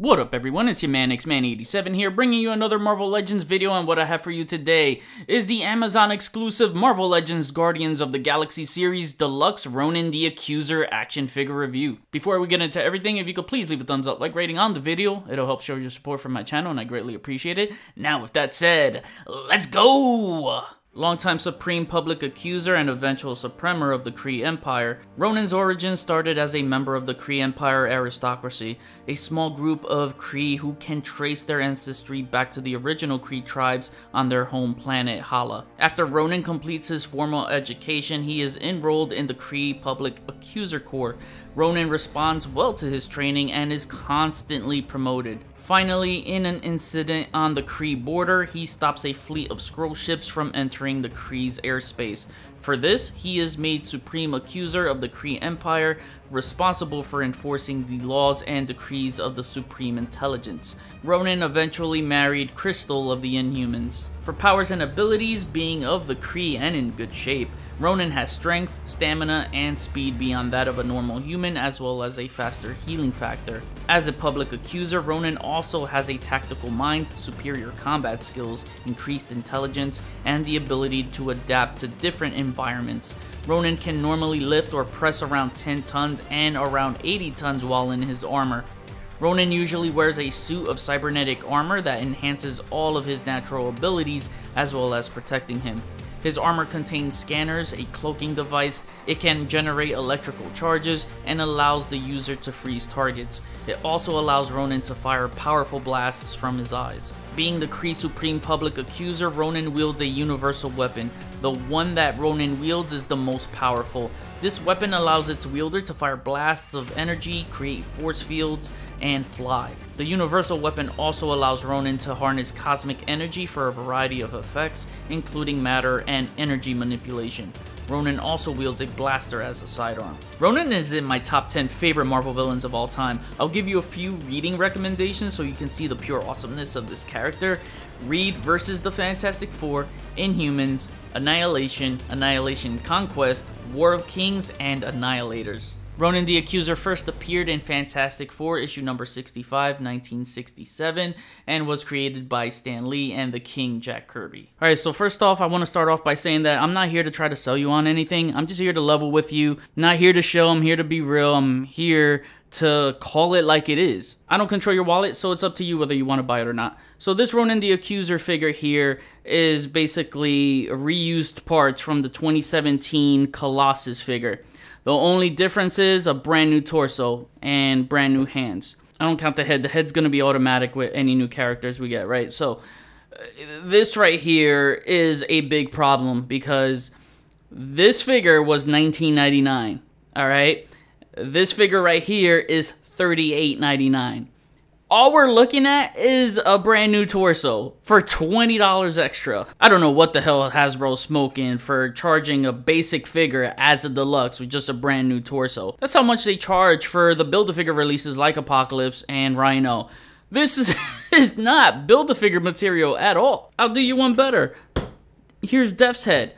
What up everyone, it's your man XMan87 here, bringing you another Marvel Legends video, and what I have for you today is the Amazon exclusive Marvel Legends Guardians of the Galaxy Series Deluxe Ronan The Accuser action figure review. Before we get into everything, if you could please leave a thumbs up, like rating on the video, it'll help show your support for my channel and I greatly appreciate it. Now with that said, let's go! Longtime Supreme Public Accuser and eventual Supremer of the Kree Empire, Ronan's origin started as a member of the Kree Empire aristocracy, a small group of Kree who can trace their ancestry back to the original Kree tribes on their home planet Hala. After Ronan completes his formal education, he is enrolled in the Kree Public Accuser Corps. Ronan responds well to his training and is constantly promoted. Finally, in an incident on the Kree border, he stops a fleet of Skrull ships from entering the Kree's airspace. For this, he is made Supreme Accuser of the Kree Empire, responsible for enforcing the laws and decrees of the Supreme Intelligence. Ronan eventually married Crystal of the Inhumans. For powers and abilities, being of the Kree and in good shape, Ronan has strength, stamina, and speed beyond that of a normal human, as well as a faster healing factor. As a public accuser, Ronan also has a tactical mind, superior combat skills, increased intelligence, and the ability to adapt to different environments. Ronan can normally lift or press around 10 tons and around 80 tons while in his armor. Ronan usually wears a suit of cybernetic armor that enhances all of his natural abilities as well as protecting him. His armor contains scanners, a cloaking device, it can generate electrical charges, and allows the user to freeze targets. It also allows Ronan to fire powerful blasts from his eyes. Being the Kree Supreme Public Accuser, Ronan wields a universal weapon. The one that Ronan wields is the most powerful. This weapon allows its wielder to fire blasts of energy, create force fields, and fly. The universal weapon also allows Ronan to harness cosmic energy for a variety of effects, including matter and energy manipulation. Ronan also wields a blaster as a sidearm. Ronan is in my top 10 favorite Marvel villains of all time. I'll give you a few reading recommendations so you can see the pure awesomeness of this character. Read Versus the Fantastic Four, Inhumans, Annihilation, Annihilation Conquest, War of Kings, and Annihilators. Ronan the Accuser first appeared in Fantastic Four issue number 65, 1967, and was created by Stan Lee and the King Jack Kirby. Alright, so first off, I want to start off by saying that I'm not here to try to sell you on anything. I'm just here to level with you. Not here to show, I'm here to be real. I'm here to call it like it is. I don't control your wallet, so it's up to you whether you want to buy it or not. So this Ronan the Accuser figure here is basically reused parts from the 2017 Colossus figure. The only difference is a brand new torso and brand new hands. I don't count the head. The head's going to be automatic with any new characters we get, right? So this right here is a big problem because this figure was $19.99, all right? This figure right here is $38.99. All we're looking at is a brand new torso for $20 extra. I don't know what the hell Hasbro's smoking for charging a basic figure as a deluxe with just a brand new torso. That's how much they charge for the Build-A-Figure releases like Apocalypse and Rhino. This is not Build-A-Figure material at all. I'll do you one better. Here's Death's head.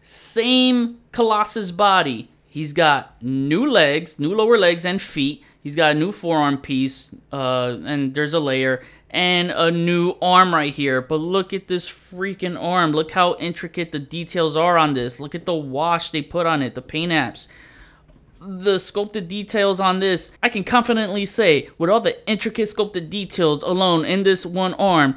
Same Colossus body. He's got new legs, new lower legs and feet. He's got a new forearm piece, and there's a layer, and a new arm right here. But look at this freaking arm. Look how intricate the details are on this. Look at the wash they put on it, the paint apps. The sculpted details on this, I can confidently say, with all the intricate sculpted details alone in this one arm,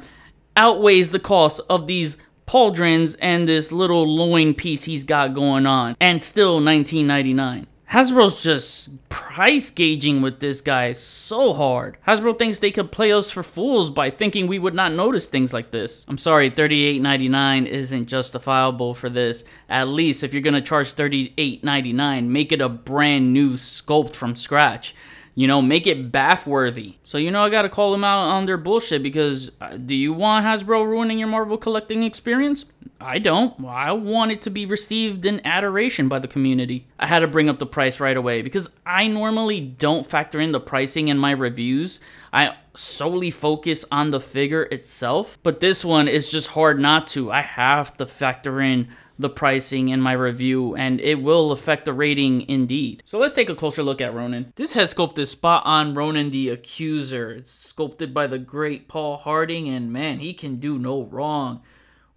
outweighs the cost of these pauldrons and this little loin piece he's got going on. And still $19.99. Hasbro's just price gauging with this guy so hard. Hasbro thinks they could play us for fools by thinking we would not notice things like this. I'm sorry, $38.99 isn't justifiable for this. At least if you're gonna charge $38.99, make it a brand new sculpt from scratch. You know, make it bath-worthy. So, you know, I gotta call them out on their bullshit because do you want Hasbro ruining your Marvel collecting experience? I don't. I want it to be received in adoration by the community. I had to bring up the price right away because I normally don't factor in the pricing in my reviews. I solely focus on the figure itself, but this one is just hard not to. I have to factor in the pricing in my review, and it will affect the rating indeed. So let's take a closer look at Ronan. This head sculpt is spot on Ronan the Accuser. It's sculpted by the great Paul Harding, and man, he can do no wrong.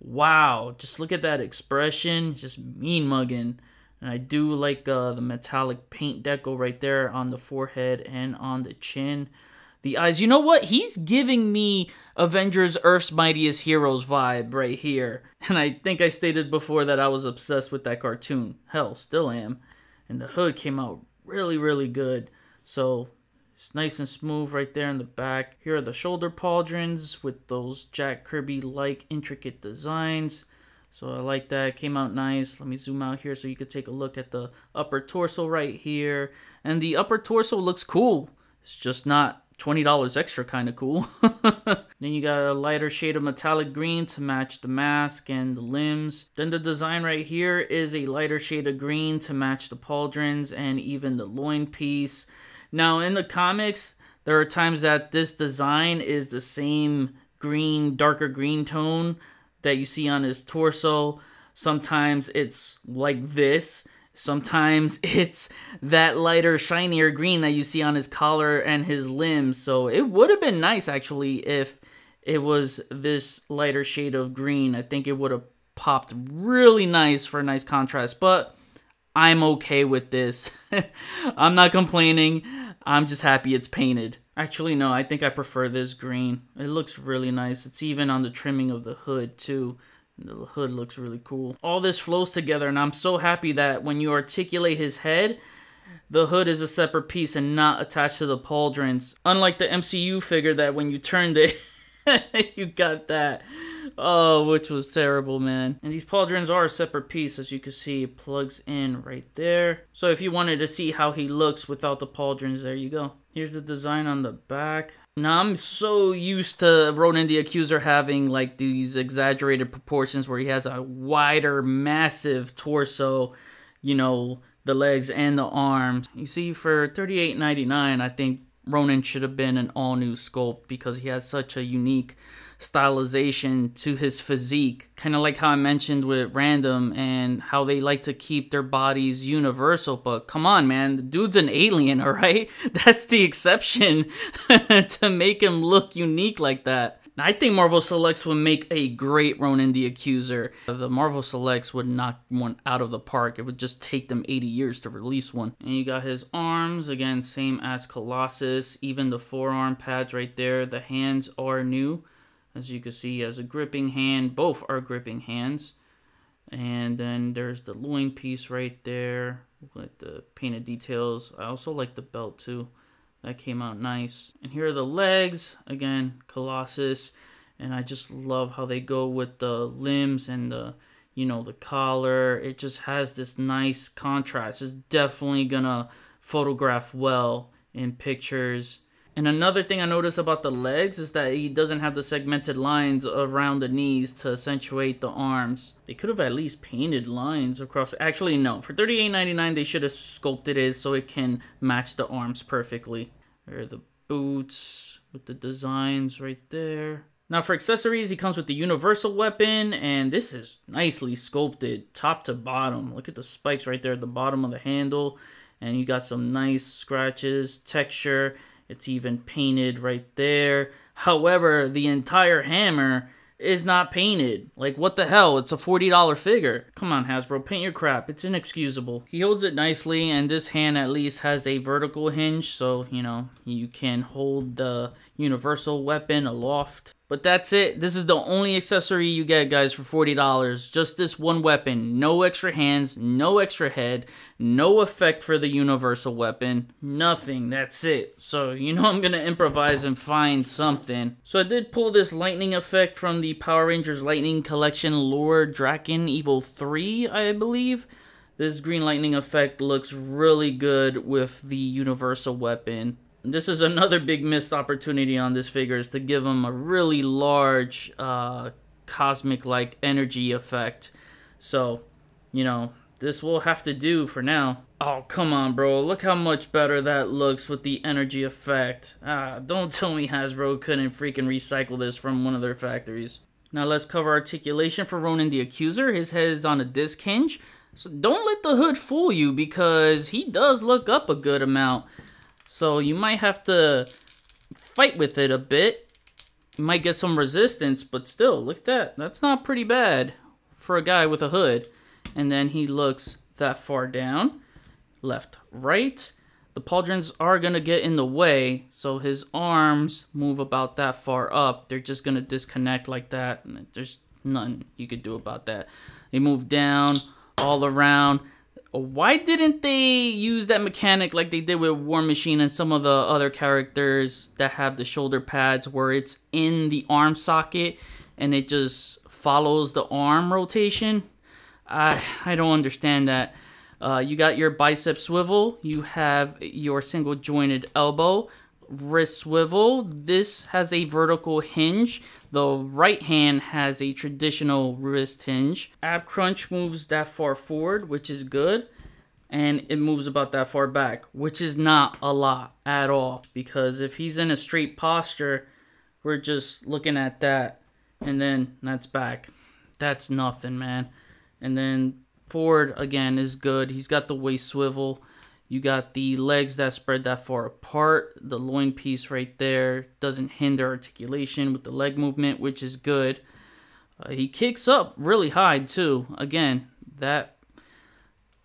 Wow, just look at that expression, just mean mugging. And I do like the metallic paint deco right there on the forehead and on the chin. The eyes, you know what? He's giving me Avengers Earth's Mightiest Heroes vibe right here. And I think I stated before that I was obsessed with that cartoon. Hell, still am. And the hood came out really, really good. So it's nice and smooth right there in the back. Here are the shoulder pauldrons with those Jack Kirby-like intricate designs. So I like that. It came out nice. Let me zoom out here so you could take a look at the upper torso right here. And the upper torso looks cool. It's just not $20 extra kind of cool. Then you got a lighter shade of metallic green to match the mask and the limbs. Then the design right here is a lighter shade of green to match the pauldrons and even the loin piece. Now in the comics, there are times that this design is the same green, darker green tone that you see on his torso. Sometimes it's like this. Sometimes it's that lighter, shinier green that you see on his collar and his limbs. So it would have been nice actually if it was this lighter shade of green. I think it would have popped really nice for a nice contrast, but I'm okay with this. I'm not complaining. I'm just happy it's painted. Actually, no, I think I prefer this green. It looks really nice. It's even on the trimming of the hood, too. The hood looks really cool. All this flows together, and I'm so happy that when you articulate his head, the hood is a separate piece and not attached to the pauldrons. Unlike the MCU figure that when you turned it, you got that. Oh, which was terrible, man. And these pauldrons are a separate piece. As you can see, it plugs in right there. So if you wanted to see how he looks without the pauldrons, there you go. Here's the design on the back. Now, I'm so used to Ronan the Accuser having like these exaggerated proportions where he has a wider, massive torso, you know, the legs and the arms. You see, for $38.99, I think Ronan should have been an all-new sculpt because he has such a unique stylization to his physique, kind of like how I mentioned with Random and how they like to keep their bodies universal. But come on, man, the dude's an alien, all right? That's the exception to make him look unique like that. I think Marvel Selects would make a great Ronan the Accuser. The Marvel Selects would knock one out of the park. It would just take them 80 years to release one. And you got his arms, again, same as Colossus. Even the forearm pads right there. The hands are new. As you can see, he has a gripping hand. Both are gripping hands. And then there's the loin piece right there with the painted details. I also like the belt too. That came out nice. And here are the legs. Again, Colossus. And I just love how they go with the limbs and the, you know, the collar. It just has this nice contrast. It's definitely gonna photograph well in pictures. And another thing I noticed about the legs is that he doesn't have the segmented lines around the knees to accentuate the arms. They could have at least painted lines across. Actually, no. For $38.99, they should have sculpted it so it can match the arms perfectly. There are the boots with the designs right there. Now for accessories, he comes with the universal weapon, and this is nicely sculpted top to bottom. Look at the spikes right there at the bottom of the handle. And you got some nice scratches, texture. It's even painted right there. However, the entire hammer is not painted. Like, what the hell? It's a $40 figure. Come on, Hasbro, paint your crap. It's inexcusable. He holds it nicely, and this hand at least has a vertical hinge, so, you know, you can hold the universal weapon aloft. But that's it. This is the only accessory you get, guys, for $40. Just this one weapon. No extra hands, no extra head, no effect for the universal weapon. Nothing. That's it. So, you know I'm going to improvise and find something. So I did pull this lightning effect from the Power Rangers Lightning Collection Lore Draken Evo 3, I believe. This green lightning effect looks really good with the universal weapon. This is another big missed opportunity on this figure, is to give him a really large cosmic-like energy effect. So, you know, this will have to do for now. Oh, come on, bro. Look how much better that looks with the energy effect. Don't tell me Hasbro couldn't freaking recycle this from one of their factories. Now let's cover articulation for Ronan the Accuser. His head is on a disc hinge. So don't let the hood fool you because he does look up a good amount. So you might have to fight with it a bit. You might get some resistance, but still, look at that. That's not pretty bad for a guy with a hood. And then he looks that far down. Left, right. The pauldrons are going to get in the way, so his arms move about that far up. They're just going to disconnect like that. And there's nothing you could do about that. They move down, all around. Why didn't they use that mechanic like they did with War Machine and some of the other characters that have the shoulder pads where it's in the arm socket and it just follows the arm rotation? I don't understand that. You got your bicep swivel, you have your single jointed elbow, wrist swivel. This has a vertical hinge. The right hand has a traditional wrist hinge. Ab crunch moves that far forward, which is good. And it moves about that far back, which is not a lot at all. Because if he's in a straight posture, we're just looking at that. And then that's back. That's nothing, man. And then forward again is good. He's got the waist swivel. You got the legs that spread that far apart. The loin piece right there doesn't hinder articulation with the leg movement, which is good. He kicks up really high too. Again, that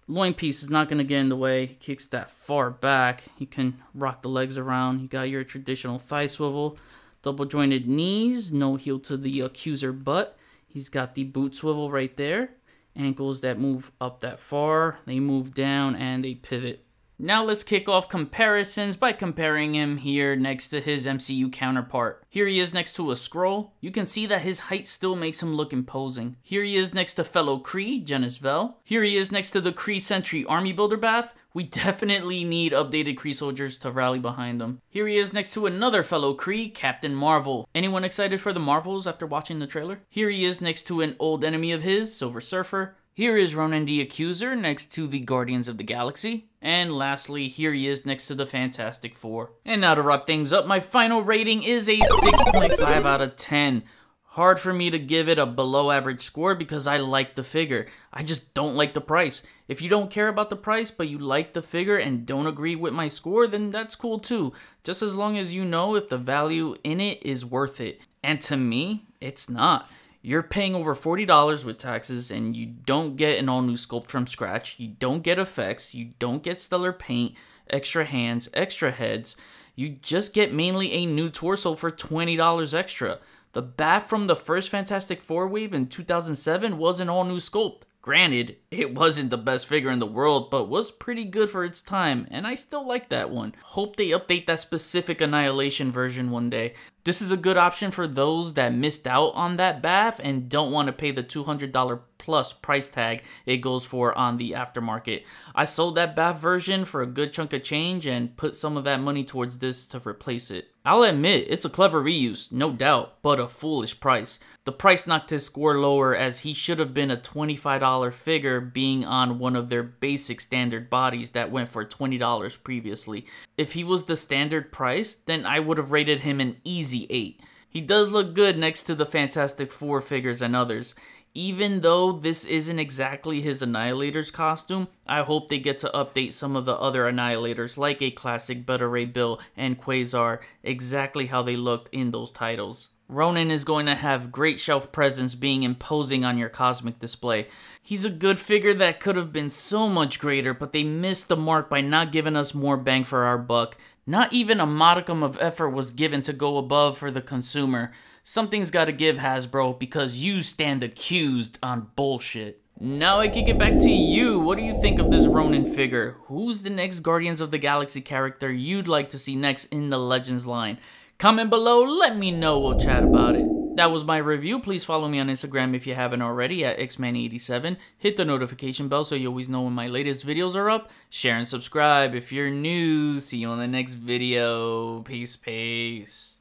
loin piece is not going to get in the way. He kicks that far back. You can rock the legs around. You got your traditional thigh swivel. Double jointed knees. No heel to the accuser butt. He's got the boot swivel right there. Ankles that move up that far, they move down and they pivot. Now let's kick off comparisons by comparing him here next to his MCU counterpart. Here he is next to a Skrull. You can see that his height still makes him look imposing. Here he is next to fellow Kree, Genis Vell. Here he is next to the Kree Sentry Army Builder Bath. We definitely need updated Kree soldiers to rally behind them. Here he is next to another fellow Kree, Captain Marvel. Anyone excited for the Marvels after watching the trailer? Here he is next to an old enemy of his, Silver Surfer. Here is Ronan the Accuser next to the Guardians of the Galaxy. And lastly, here he is next to the Fantastic Four. And now to wrap things up, my final rating is a 6.5 out of 10. Hard for me to give it a below average score because I like the figure. I just don't like the price. If you don't care about the price but you like the figure and don't agree with my score, then that's cool too. Just as long as you know if the value in it is worth it. And to me, it's not. You're paying over $40 with taxes and you don't get an all new sculpt from scratch. You don't get effects. You don't get stellar paint, extra hands, extra heads. You just get mainly a new torso for $20 extra. The bat from the first Fantastic Four wave in 2007 was an all new sculpt. Granted, it wasn't the best figure in the world, but was pretty good for its time, and I still like that one. Hope they update that specific Annihilation version one day. This is a good option for those that missed out on that bath and don't want to pay the $200 plus price tag it goes for on the aftermarket. I sold that bath version for a good chunk of change and put some of that money towards this to replace it. I'll admit, it's a clever reuse, no doubt, but a foolish price. The price knocked his score lower as he should have been a $25 figure being on one of their basic standard bodies that went for $20 previously. If he was the standard price, then I would have rated him an easy 8. He does look good next to the Fantastic Four figures and others. Even though this isn't exactly his Annihilator's costume, I hope they get to update some of the other Annihilators like a classic Beta Ray Bill and Quasar exactly how they looked in those titles. Ronan is going to have great shelf presence being imposing on your cosmic display. He's a good figure that could have been so much greater, but they missed the mark by not giving us more bang for our buck. Not even a modicum of effort was given to go above for the consumer. Something's gotta give, Hasbro, because you stand accused on bullshit. Now I kick it back to you. What do you think of this Ronan figure? Who's the next Guardians of the Galaxy character you'd like to see next in the Legends line? Comment below, let me know, we'll chat about it. That was my review. Please follow me on Instagram if you haven't already at xman87. Hit the notification bell so you always know when my latest videos are up. Share and subscribe if you're new. See you on the next video. Peace, peace.